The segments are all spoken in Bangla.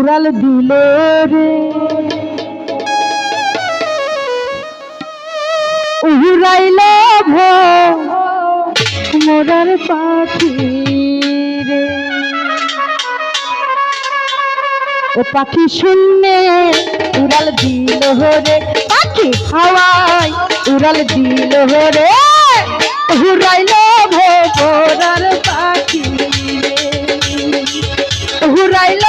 উড়াল দিল রে উড়াইল মোরার পাখি রে। ও পাখি শূন্যে উড়াল দিল রে, পাখি হাওয়ায় উড়াল দিল রে, উড়াইল মোরার পাখি রে, উড়াইল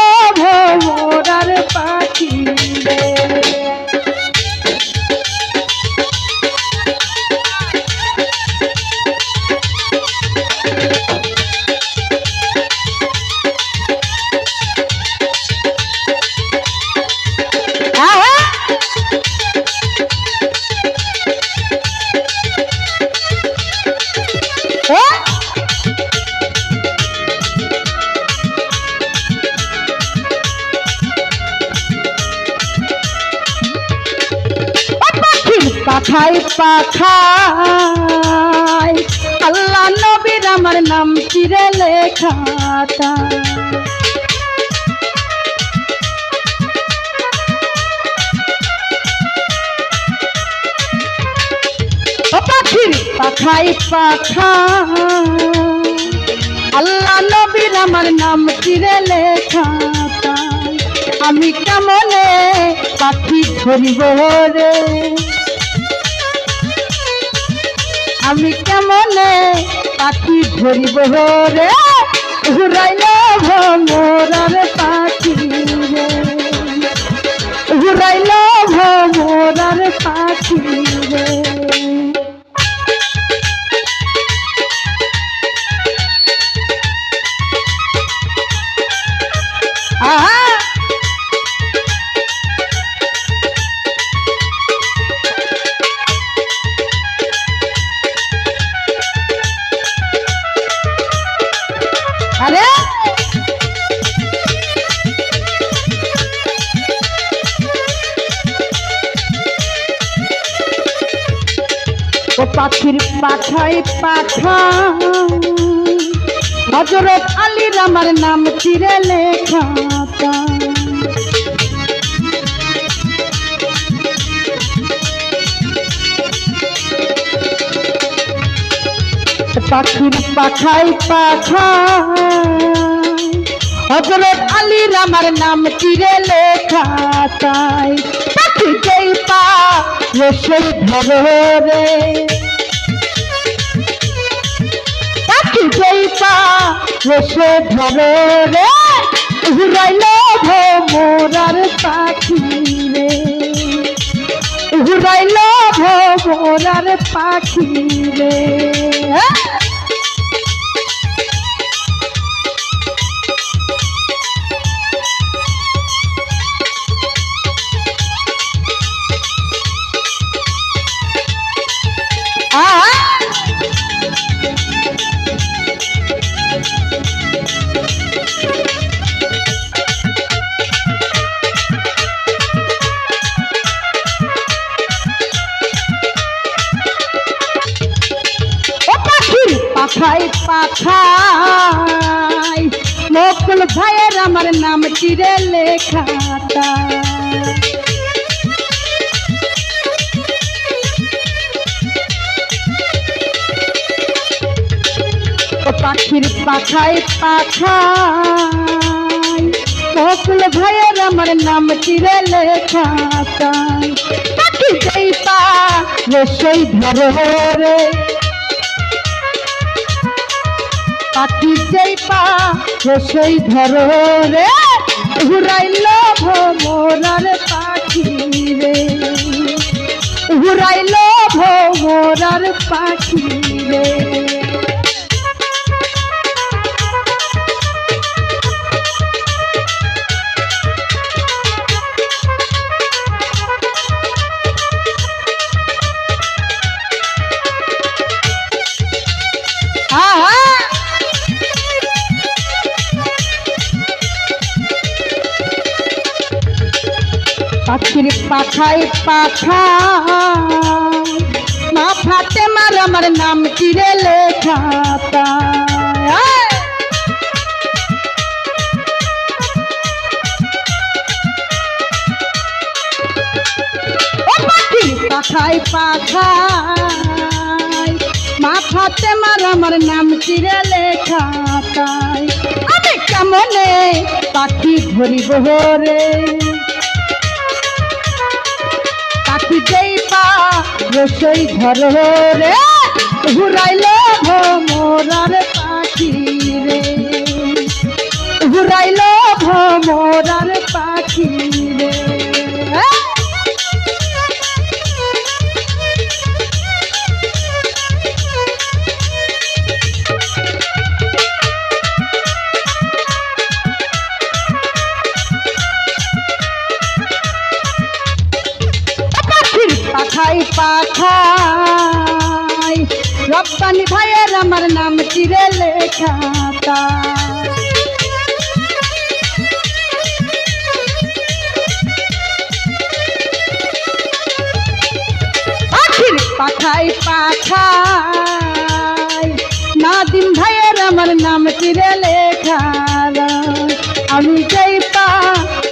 মোরার পাখি রে। পাখাই পাখাই আল্লাহ নবীর আমার নাম চিরে লেখাটা, পাখির পাখাই পাখাই আল্লাহ নবীর আমার নাম চিরে লেখাটা। আমি কেমনে পাখি ধরিব রে, আমি কেমনে পাখি ধরিব রে, উড়াইল মোরার পাখি রে, উড়াইল মোরার পাখি রে। ও পাখির পাখাই পাখাই হযরত আলীর আমার নাম চিরে লেখাটা, পাখির পাখাই পাখাই হযরত আলীর আমার নাম চিরে লেখাটাই। পাখি যেই পা সেই ধরে রে, পাখি যেই পা সে ধরে রে, উড়াইল মোরার পাখি রে, উড়াইল মোরার পাখি রে। পাখাই পাখাই নকুল ভাইয়ের আমার নাম চিরে লেখাটা, পাখির পাখাই পাখাই নকুল ভাইয়ের আমার নাম চিরে লেখাটা। পাখি যেই পা সেই ধরে রে, পাখি যেই পা সেই ধরে রে, উড়াইল মোরার পাখি রে, উড়াইল মোরার পাখি রে। পাখির পাখাই পাখাই মা ফাতেমার আমার নাম চিরে লেখাটা, পাখাই পাখাই মাথাতে মার আমার নাম চিরে লেখা তাই আমি কেমনে পাখি ধরিব রে পাখি যেই পা রসই ধর রে ঘুরাইল ভোমরার পাখি রে ঘুরাইল ভোমরার পাখি রে পাখাই পাখাই রব্বানি ভাইয়ের আমার নাম চিরে লেখা পাখাই পাখাই নাদিম ভাইয়ের আমার নাম চিরে লেখা আমি যেই পা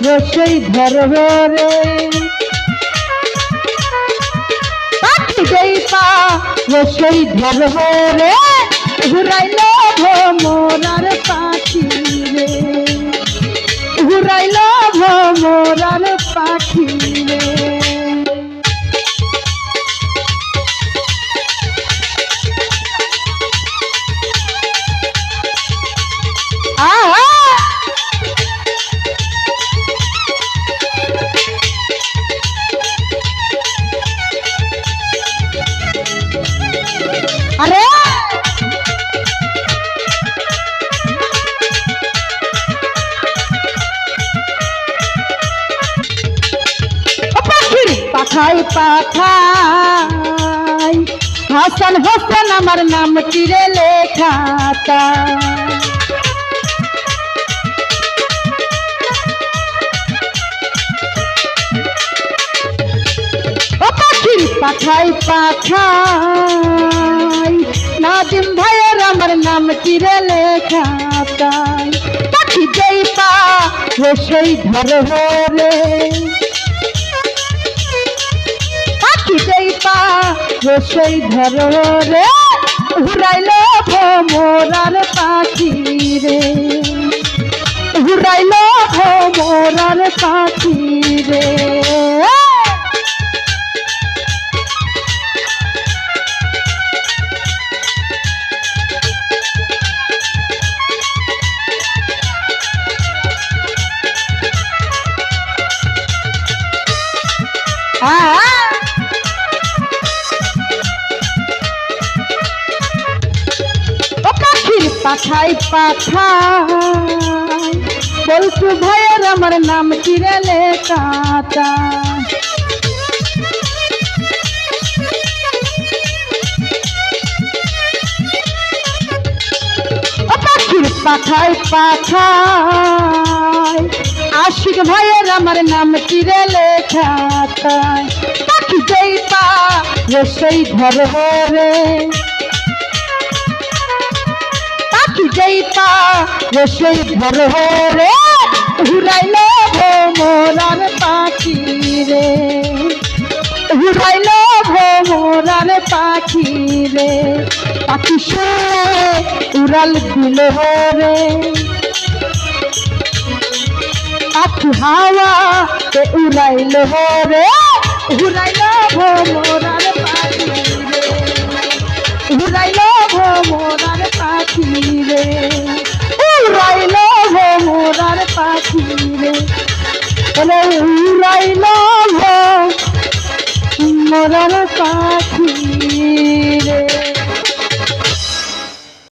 রসই ধরব রে যেই পা রসই ধরব রে ঘুরাইল ভোমরার পাখি রে ঘুরাইল ভোমরার পাখি রে আরে পাখাই পাখাই হাসান হোসেন আমার নাম চিরে লেখা পাখাই পাখাই নাদিম ভাইয়ের আমার নাম চিরে লেখা পাখি যেই পা রসই ধরব রে পাখি যেই পা রসই ধরব রে ঘুরাইল ভোমরার পাখি রে ঘুরাইল ভোমরার পাখি রে পাখাই পাখাই বলছু ভাইয়ের আমার নাম চিরে লেখা পাখাই পাখাই আশিক ভাইয়ের আমার নাম চিরে লেখা পাখি যেই পা রসই ধরব রে পাখি যেই পা রসই ধরব রে ঘুরাইল ভোমরার পাখি রে ঘুরাইল ভোমরার পাখি রে পাখি শুনে উড়াল দিল রে পাখি হাওয়া তে উড়াইল রে ঘুরাইল ভোমরার পাখি রে ঘুরাইল ভোমরার পাখি রে উড়াইল ভোমরার পাখি রে উড়াইল ভোমরার পাখি